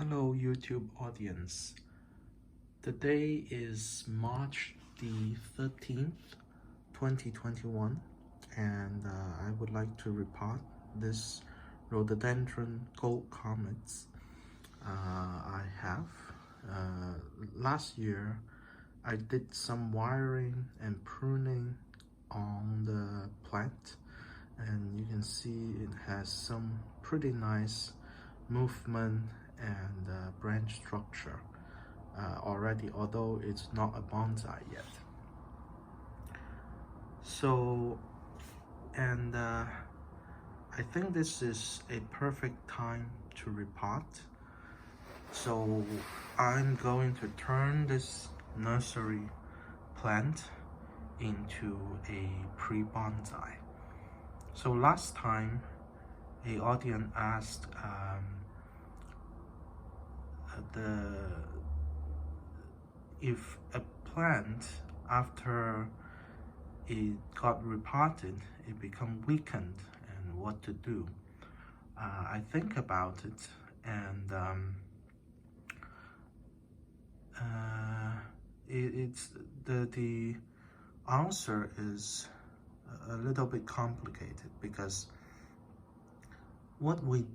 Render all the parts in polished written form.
Hello YouTube audience. Today is March the 13th, 2021 and I would like to report this rhododendron gold comets I have. Last year I did some wiring and pruning on the plant, and you can see it has some pretty nice movement and branch structure already, although it's not a bonsai yet. So, and I think this is a perfect time to repot. So I'm going to turn this nursery plant into a pre-bonsai. So last time, a audience asked if a plant, after it got repotted, it become weakened, and what to do. I think about it, and the answer is a little bit complicated, because what we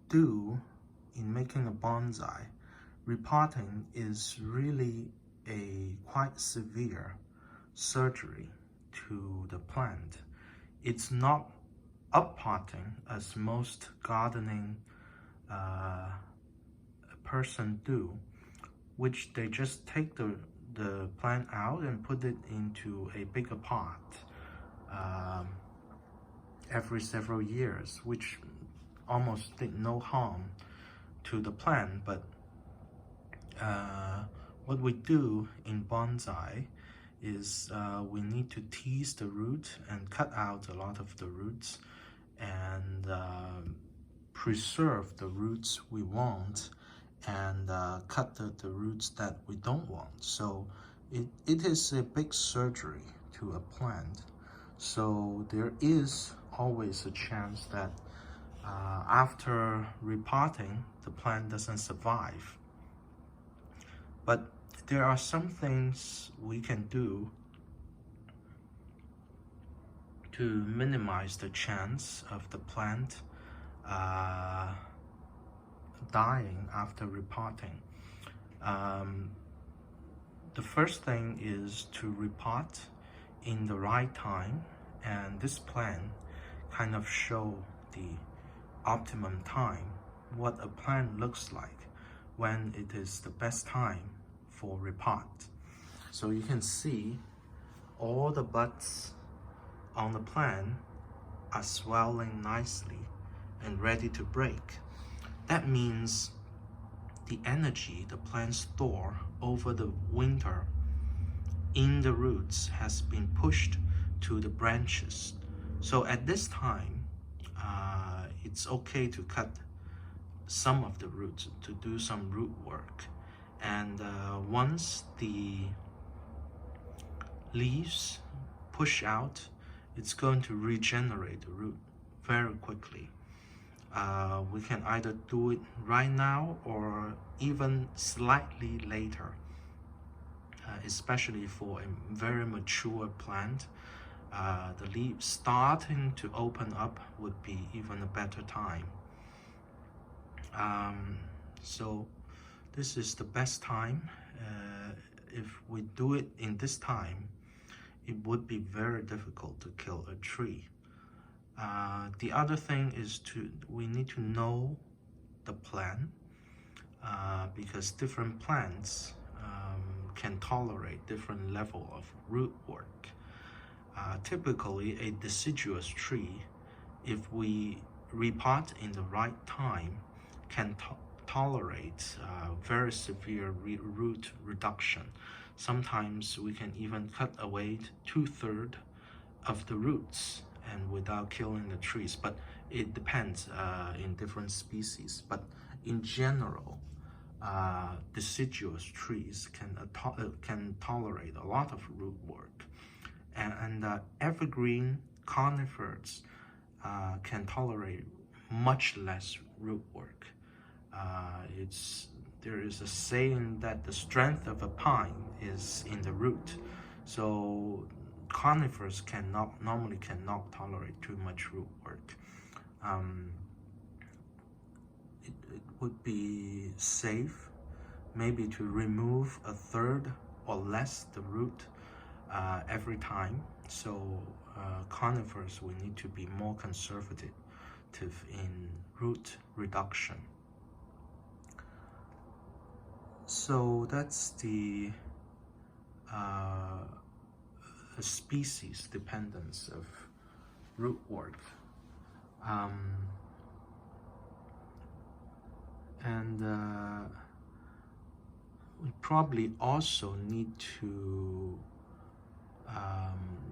do in making a bonsai, repotting is really a quite severe surgery to the plant. It's not uppotting as most gardening person do, which they just take the plant out and put it into a bigger pot every several years, which almost did no harm to the plant. But what we do in bonsai is we need to tease the root and cut out a lot of the roots, and preserve the roots we want, and cut the roots that we don't want. So it is a big surgery to a plant. So there is always a chance that after repotting, the plant doesn't survive. But there are some things we can do to minimize the chance of the plant dying after repotting. The first thing is to repot in the right time, and this plan kind of show the optimum time, what a plant looks like when it is the best time for repot. So you can see all the buds on the plant are swelling nicely and ready to break. That means the energy the plant store over the winter in the roots has been pushed to the branches. So at this time, it's okay to cut some of the roots to do some root work. And once the leaves push out, it's going to regenerate the root very quickly. We can either do it right now or even slightly later, especially for a very mature plant. The leaves starting to open up would be even a better time. So this is the best time. If we do it in this time, it would be very difficult to kill a tree. The other thing is we need to know the plant, because different plants can tolerate different level of root work. Typically, a deciduous tree, if we repot in the right time, can tolerate very severe root reduction. Sometimes we can even cut away 2/3 of the roots and without killing the trees, but it depends in different species. But in general, deciduous trees can tolerate a lot of root work, and evergreen conifers can tolerate much less root work. It's there is a saying that the strength of a pine is in the root. So conifers normally cannot tolerate too much root work. It would be safe maybe to remove a third or less the root every time. So conifers will need to be more conservative in root reduction. So that's the species dependence of root work. We probably also need to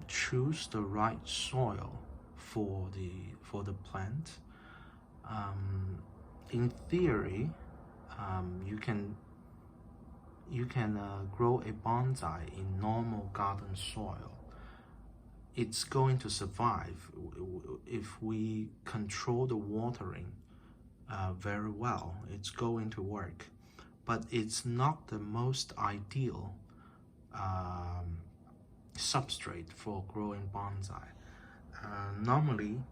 choose the right soil for the plant. In theory, you can grow a bonsai in normal garden soil. It's going to survive if we control the watering very well. It's going to work, but it's not the most ideal substrate for growing bonsai. Normally,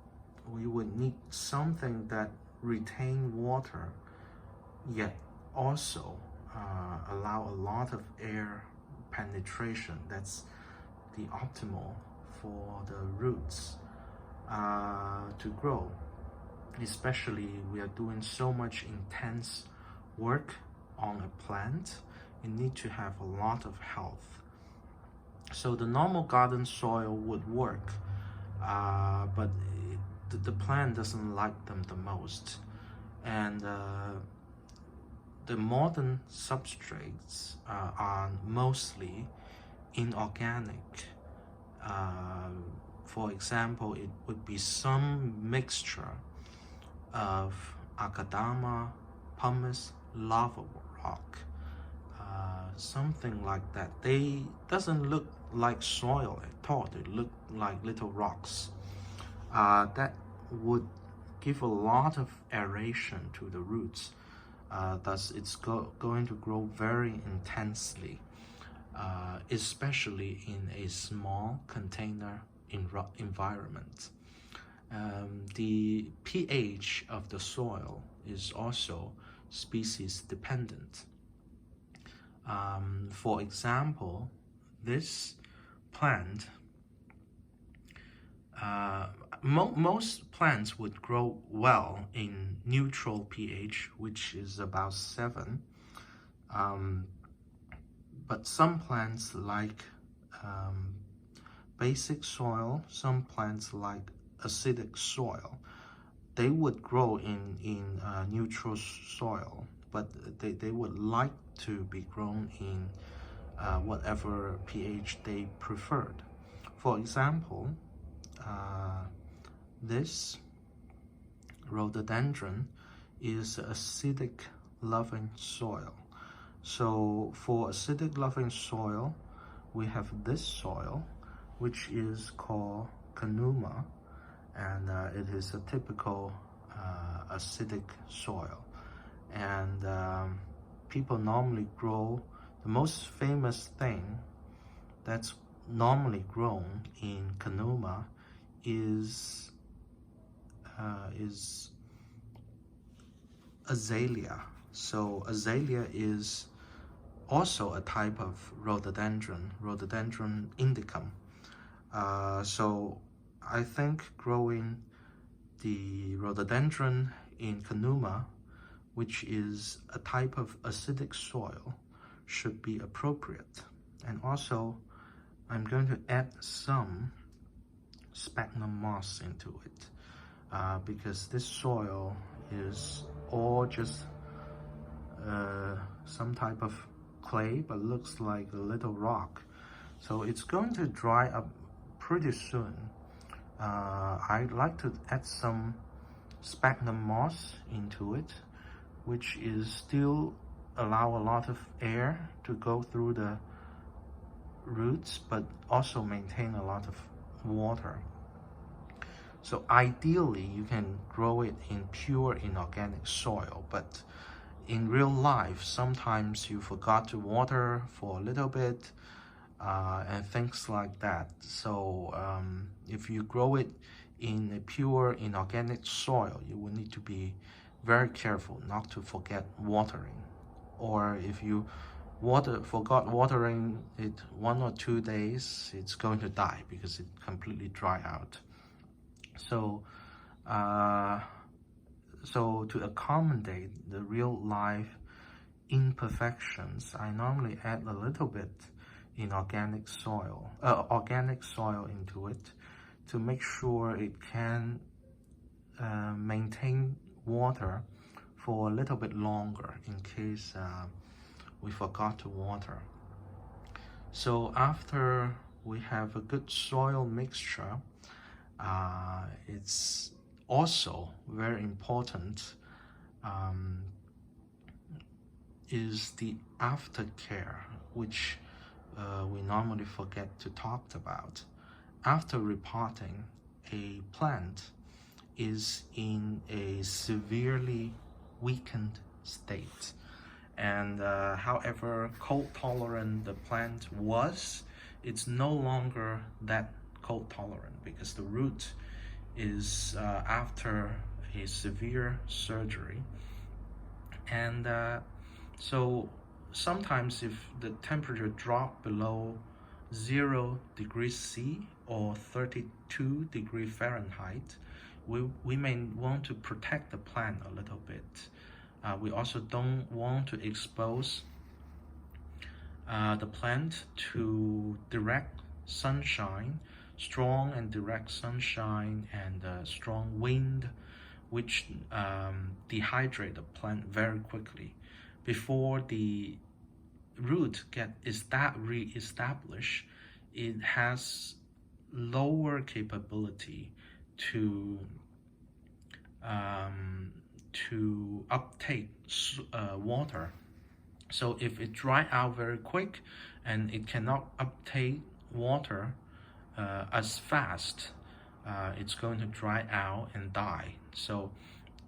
we would need something that retain water, yet also allow a lot of air penetration. That's the optimal for the roots to grow. Especially we are doing so much intense work on a plant, you need to have a lot of health. So the normal garden soil would work, but the plant doesn't like them the most. And the modern substrates are mostly inorganic. For example, it would be some mixture of akadama, pumice, lava rock, something like that. They doesn't look like soil at all. They look like little rocks. That would give a lot of aeration to the roots. Thus, it's going to grow very intensely, especially in a small container environment. The pH of the soil is also species dependent. For example, this plant, most plants would grow well in neutral pH, which is about 7. But some plants like basic soil, some plants like acidic soil, they would grow in neutral soil, but they would like to be grown in whatever pH they preferred. For example, this rhododendron is acidic loving soil. So for acidic loving soil, we have this soil, which is called kanuma, and it is a typical acidic soil. And people normally grow, the most famous thing that's normally grown in kanuma is azalea. So azalea is also a type of rhododendron, rhododendron indicum. So I think growing the rhododendron in kanuma, which is a type of acidic soil, should be appropriate. And also, I'm going to add some sphagnum moss into it, because this soil is all just some type of clay, but looks like a little rock. So it's going to dry up pretty soon. I'd like to add some sphagnum moss into it, which is still allow a lot of air to go through the roots, but also maintain a lot of water. So ideally, you can grow it in pure inorganic soil, but in real life, sometimes you forgot to water for a little bit, and things like that. So if you grow it in a pure inorganic soil, you will need to be very careful not to forget watering. Or if you forgot watering it 1 or 2 days, it's going to die because it completely dry out. So uh, so to accommodate the real life imperfections, I normally add a little bit in organic soil into it to make sure it can maintain water for a little bit longer in case we forgot to water. So after we have a good soil mixture, it's also very important is the aftercare, which we normally forget to talk about. After repotting, a plant is in a severely weakened state. And however cold tolerant the plant was, it's no longer that cold tolerant because the root is after a severe surgery. And so sometimes if the temperature drop below 0 degrees C or 32 degrees Fahrenheit, we may want to protect the plant a little bit. We also don't want to expose the plant to direct sunshine, strong and direct sunshine, and strong wind, which dehydrate the plant very quickly. Before the root get re-established, it has lower capability to uptake water. So if it dry out very quick and it cannot uptake water as fast, it's going to dry out and die. So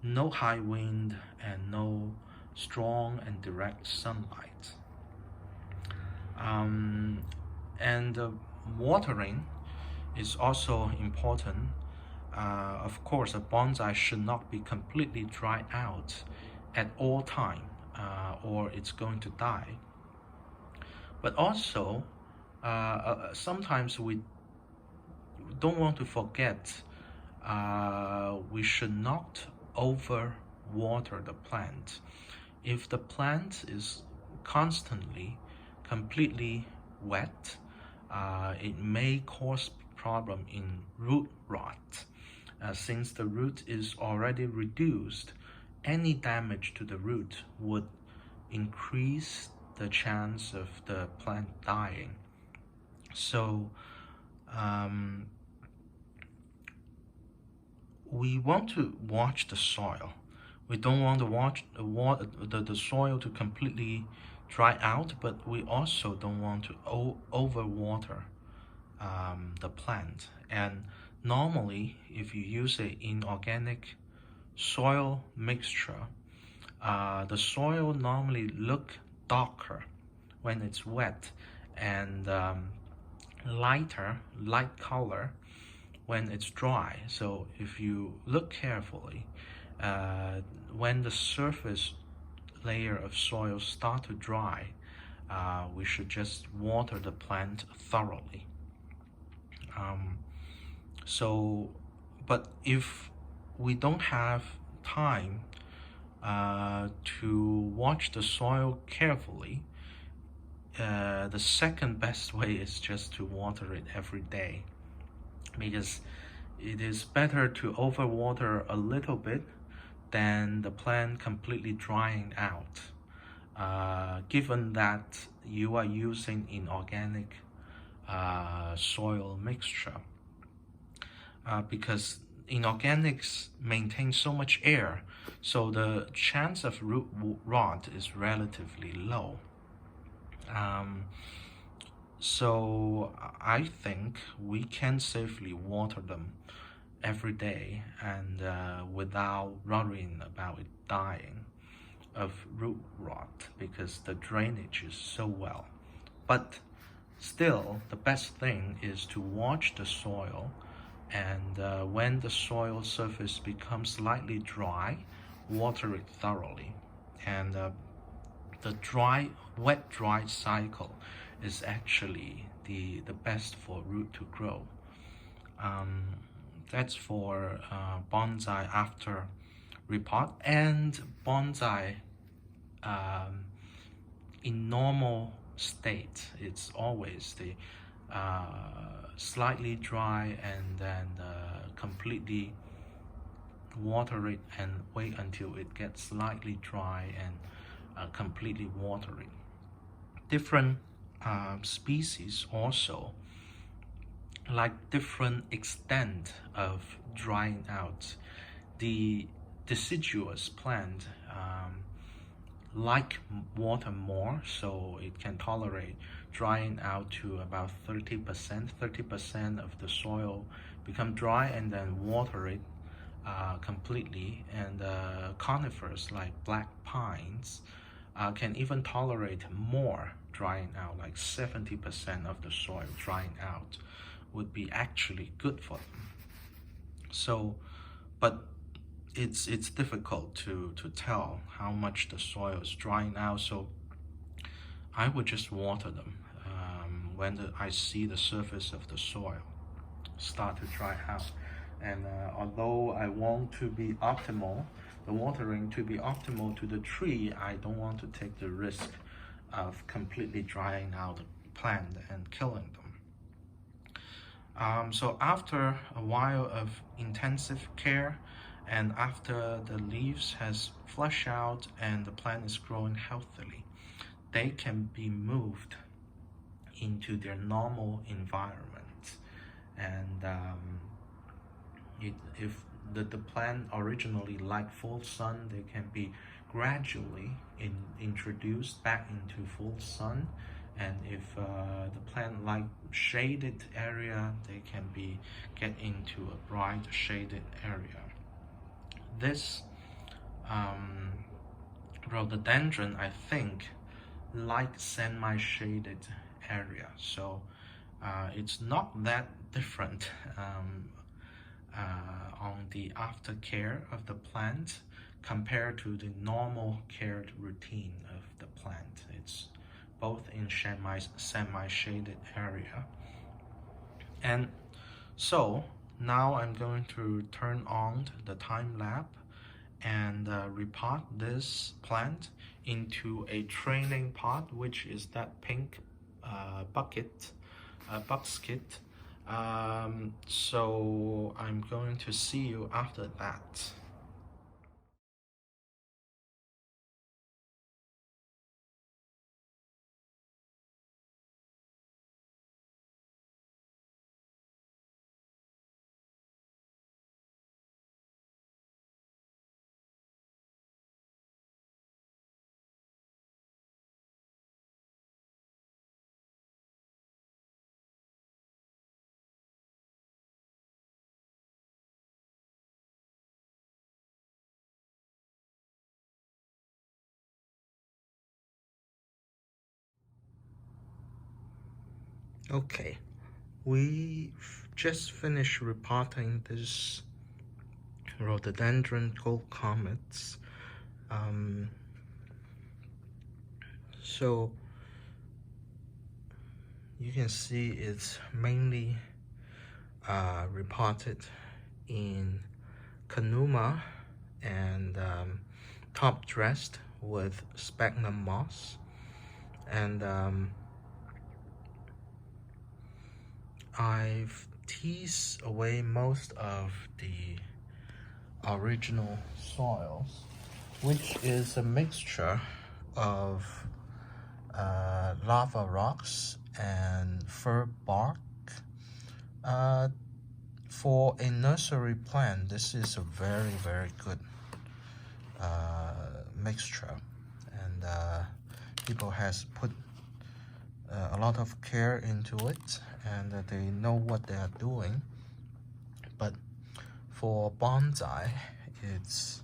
no high wind and no strong and direct sunlight. And watering is also important. Of course, a bonsai should not be completely dried out at all time, or it's going to die. But also, sometimes we don't want to forget we should not over water the plant. If the plant is constantly completely wet, it may cause problem in root rot. Since the root is already reduced, any damage to the root would increase the chance of the plant dying. So we want to watch the soil. We don't want to watch the soil to completely dry out, but we also don't want to overwater the plant. And normally, if you use an inorganic soil mixture, the soil normally look darker when it's wet and light color when it's dry. So if you look carefully, when the surface layer of soil start to dry, we should just water the plant thoroughly. But if we don't have time to watch the soil carefully, the second best way is just to water it every day, because it is better to overwater a little bit than the plant completely drying out, given that you are using inorganic soil mixture, because inorganics maintain so much air, so the chance of root rot is relatively low. So I think we can safely water them every day and without worrying about it dying. of root rot because the drainage is so well. But still, the best thing is to watch the soil, and when the soil surface becomes slightly dry, water it thoroughly. And the wet-dry cycle is actually the best for root to grow. Um, that's for bonsai after repot. And bonsai in normal state, it's always the slightly dry and then completely water it and wait until it gets slightly dry and completely water it. Different species also like different extent of drying out. The deciduous plant like water more, so it can tolerate drying out to about 30%. 30% of the soil become dry and then water it completely. And conifers like black pines can even tolerate more drying out, like 70% of the soil drying out would be actually good for them. So, but it's difficult to tell how much the soil is drying out, so I would just water them when I see the surface of the soil start to dry out. And although I want to be optimal, the watering to be optimal to the tree, I don't want to take the risk of completely drying out the plant and killing them. So after a while of intensive care, and after the leaves has flushed out and the plant is growing healthily, they can be moved into their normal environment. And if the plant originally liked full sun, they can be gradually introduced back into full sun. And if the plant like shaded area, they can be get into a bright shaded area. This rhododendron, I think, like semi-shaded area, so it's not that different on the aftercare of the plant compared to the normal care routine of the plant. It's both in semi-shaded area. And so now I'm going to turn on the time lapse and repot this plant into a training pot, which is that pink basket. So I'm going to see you after that. Okay, we just finished repotting this rhododendron gold comets. So you can see it's mainly repotted in Canuma and top dressed with sphagnum moss. And I've teased away most of the original soils, which is a mixture of lava rocks and fir bark. For a nursery plant, this is a very, very good mixture, and people has put a lot of care into it, and they know what they are doing. But for bonsai, it's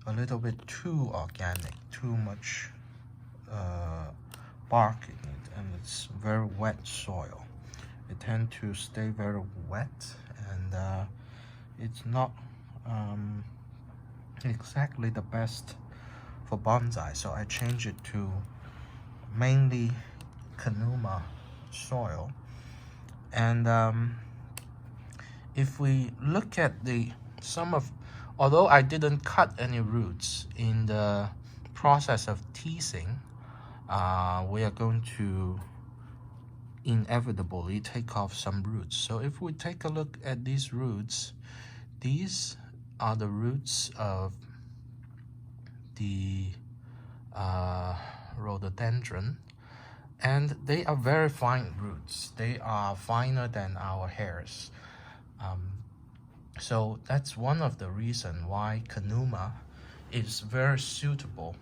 a little bit too organic, too much bark in it, and it's very wet soil. It tends to stay very wet, and it's not exactly the best for bonsai. So I changed it to mainly Kanuma soil. And if we look at although I didn't cut any roots in the process of teasing, we are going to inevitably take off some roots. So if we take a look at these roots, these are the roots of the rhododendron, and they are very fine roots. They are finer than our hairs. So that's one of the reasons why Kanuma is very suitable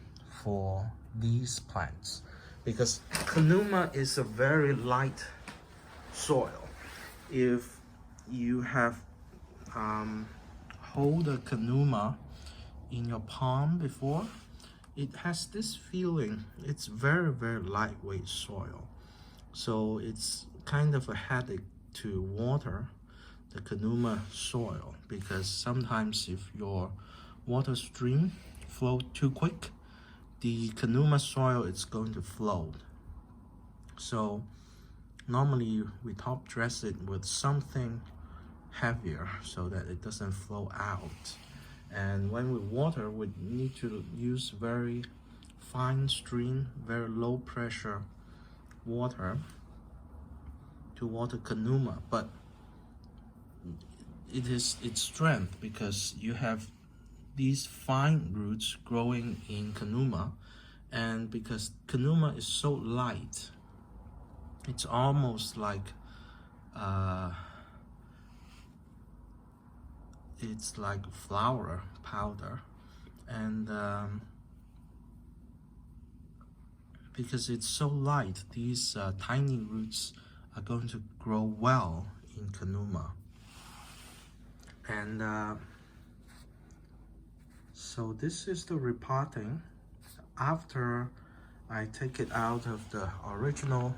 for these plants, because Kanuma is a very light soil. If you have hold a Kanuma in your palm before, it has this feeling. It's very, very lightweight soil. So it's kind of a headache to water the Kanuma soil, because sometimes if your water stream flow too quick, the Kanuma soil is going to float. So normally we top dress it with something heavier so that it doesn't flow out. And when we water, we need to use very fine stream, very low pressure water to water Kanuma. But it is its strength because you have these fine roots growing in Kanuma, and because Kanuma is so light, it's almost like it's like flour powder, and because it's so light, these tiny roots are going to grow well in Kanuma. And so this is the repotting. After I take it out of the original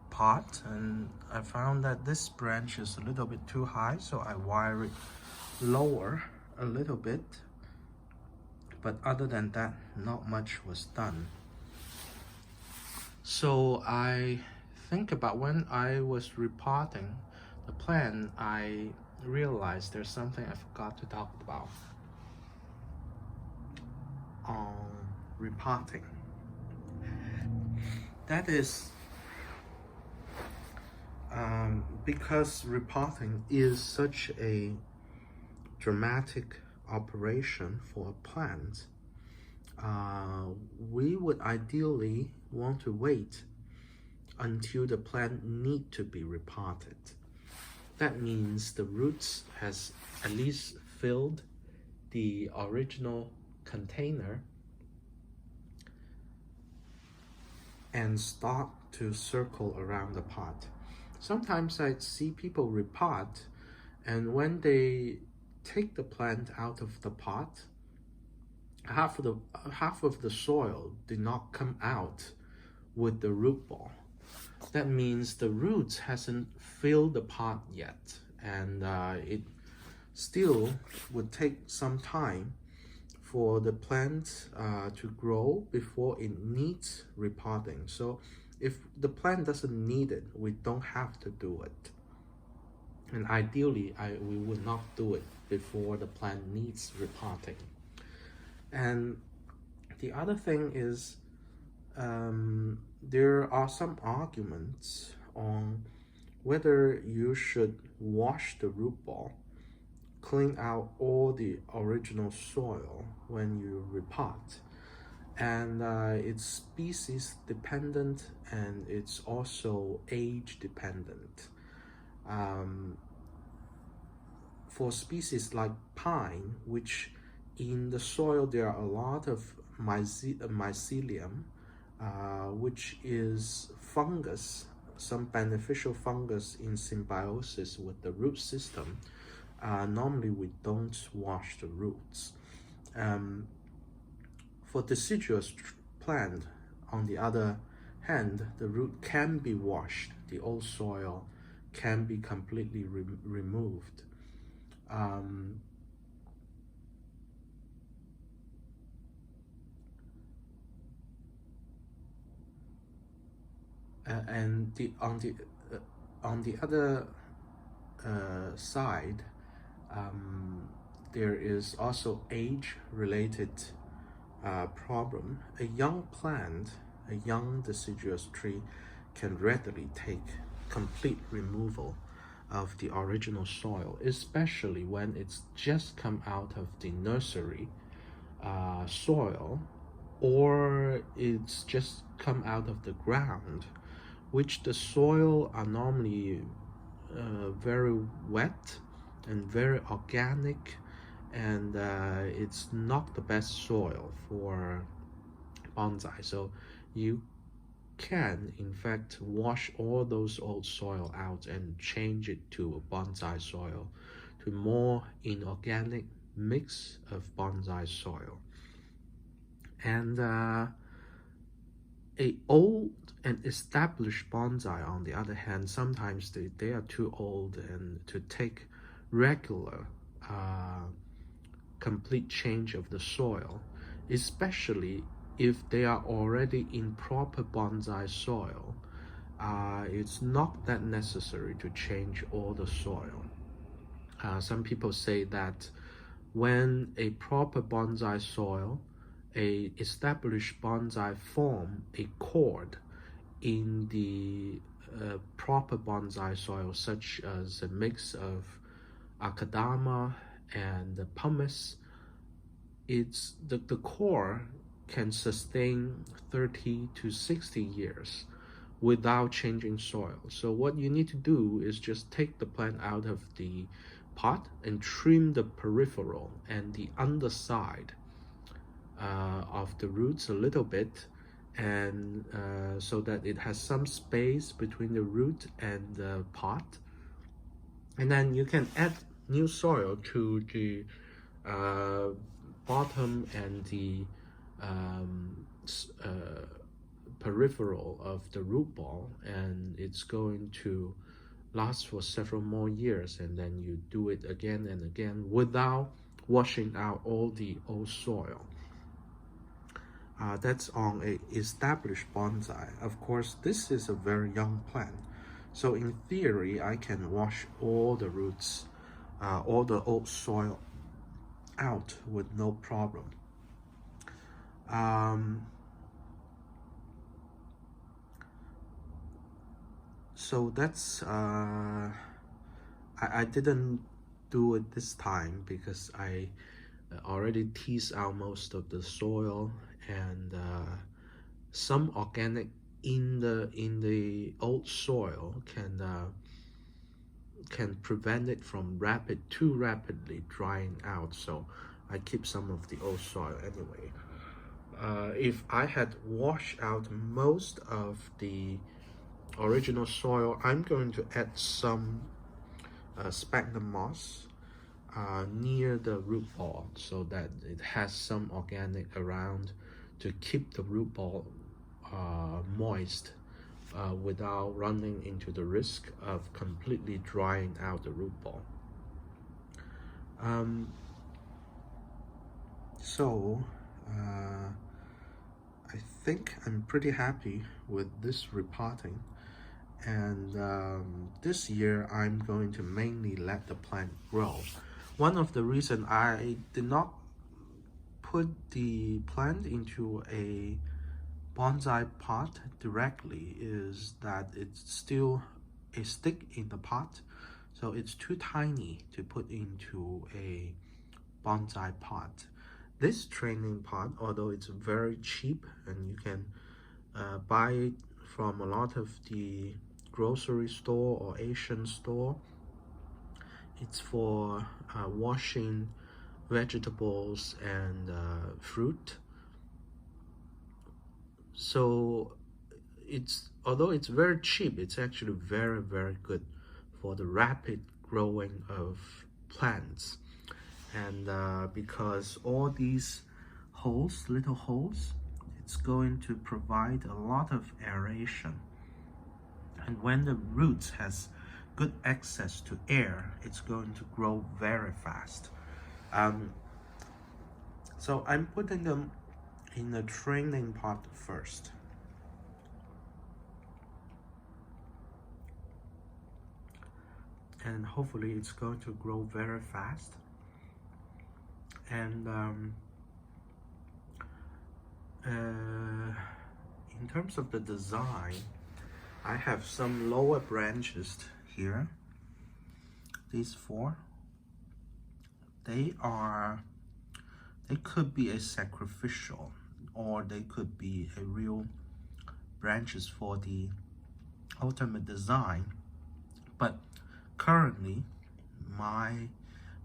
pot, and I found that this branch is a little bit too high, so I wire it lower a little bit. But other than that, not much was done. So I think about when I was repotting the plant, I realized there's something I forgot to talk about on repotting. That is because repotting is such a dramatic operation for a plant, we would ideally want to wait until the plant need to be repotted. That means the roots has at least filled the original container and start to circle around the pot. Sometimes I see people repot, and when they take the plant out of the pot, half of the soil did not come out with the root ball. That means the roots hasn't filled the pot yet, and it still would take some time for the plant to grow before it needs repotting. So if the plant doesn't need it, we don't have to do it. And ideally, we would not do it before the plant needs repotting. And the other thing is, there are some arguments on whether you should wash the root ball, clean out all the original soil when you repot. And it's species dependent, and it's also age dependent. For species like pine, which in the soil there are a lot of mycelium, which is fungus, some beneficial fungus in symbiosis with the root system. Normally we don't wash the roots. Um, for deciduous plant, on the other hand, the root can be washed. The old soil can be completely removed. Um, and on the other side, there is also age-related problem. A young plant, a young deciduous tree, can readily take complete removal of the original soil, especially when it's just come out of the nursery soil, or it's just come out of the ground, which the soil are normally very wet and very organic, and it's not the best soil for bonsai. So you can in fact wash all those old soil out and change it to a bonsai soil, to more inorganic mix of bonsai soil. And a old and established bonsai, on the other hand, sometimes they are too old and to take regular complete change of the soil, especially if they are already in proper bonsai soil. It's not that necessary to change all the soil. Some people say that when a proper bonsai soil, a established bonsai form a cord in the proper bonsai soil, such as a mix of akadama and pumice, it's the core can sustain 30 to 60 years without changing soil. So what you need to do is just take the plant out of the pot and trim the peripheral and the underside of the roots a little bit, and so that it has some space between the root and the pot. And then you can add new soil to the bottom and the peripheral of the root ball, and it's going to last for several more years. And then you do it again and again without washing out all the old soil. That's on a established bonsai. Of course, this is a very young plant, so in theory I can wash all the roots, all the old soil out with no problem. So that's I didn't do it this time because I already teased out most of the soil, and some organic in the old soil can prevent it from too rapidly drying out. So I keep some of the old soil anyway. If I had washed out most of the original soil, I'm going to add some sphagnum moss near the root ball, so that it has some organic around to keep the root ball moist without running into the risk of completely drying out the root ball. So I think I'm pretty happy with this repotting, and this year I'm going to mainly let the plant grow. One of the reasons I did not put the plant into a bonsai pot directly is that it's still a stick in the pot, so it's too tiny to put into a bonsai pot. This training pot, although it's very cheap and you can buy it from a lot of the grocery store or Asian store, it's for washing vegetables and fruit. So although it's very cheap, it's actually very good for the rapid growing of plants. And because all these holes, little holes, it's going to provide a lot of aeration. And when the roots has good access to air, it's going to grow very fast. So I'm putting them in the training pot first. And hopefully it's going to grow very fast. And in terms of the design, I have some lower branches here. These four, they could be a sacrificial, or they could be a real branches for the ultimate design. But currently,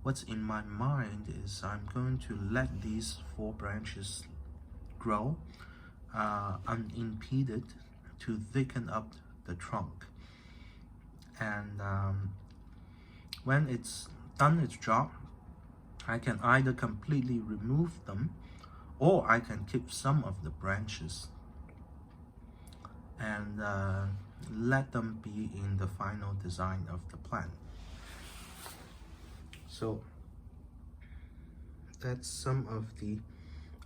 what's in my mind is I'm going to let these four branches grow unimpeded to thicken up the trunk. And when it's done its job, I can either completely remove them, or I can keep some of the branches and let them be in the final design of the plant. So that's some of the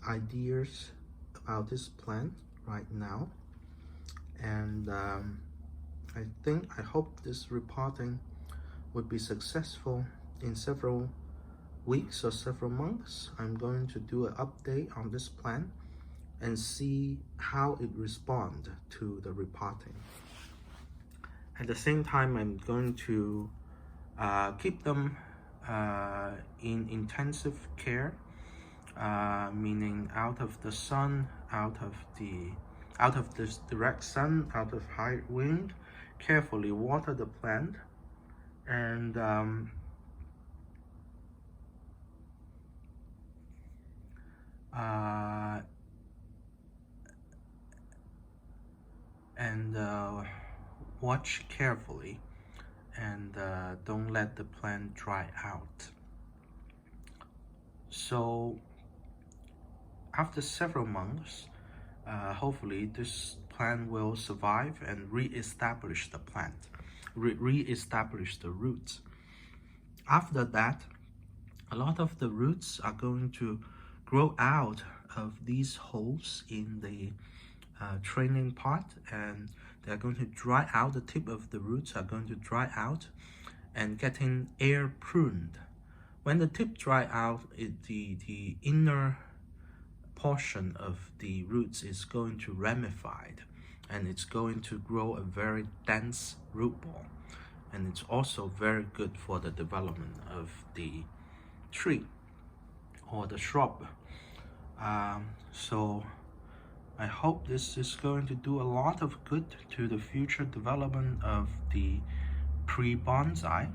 ideas about this plant right now. And I hope this repotting would be successful. In several weeks or several months, I'm going to do an update on this plant and see how it responds to the repotting. At the same time, I'm going to keep them in intensive care, meaning out of the sun, out of this direct sun, out of high wind. Carefully water the plant, and watch carefully, and don't let the plant dry out. So after several months, hopefully this plant will survive and re-establish the plant, re-establish the roots. After that, a lot of the roots are going to grow out of these holes in the training pot, and they're going to dry out. The tip of the roots are going to dry out and getting air pruned. When the tip dry out, the inner portion of the roots is going to ramify, and it's going to grow a very dense root ball, and it's also very good for the development of the tree or the shrub. So I hope this is going to do a lot of good to the future development of the pre-bonsai.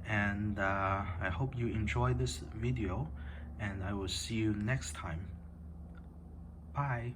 And I hope you enjoy this video, and I will see you next time. Bye.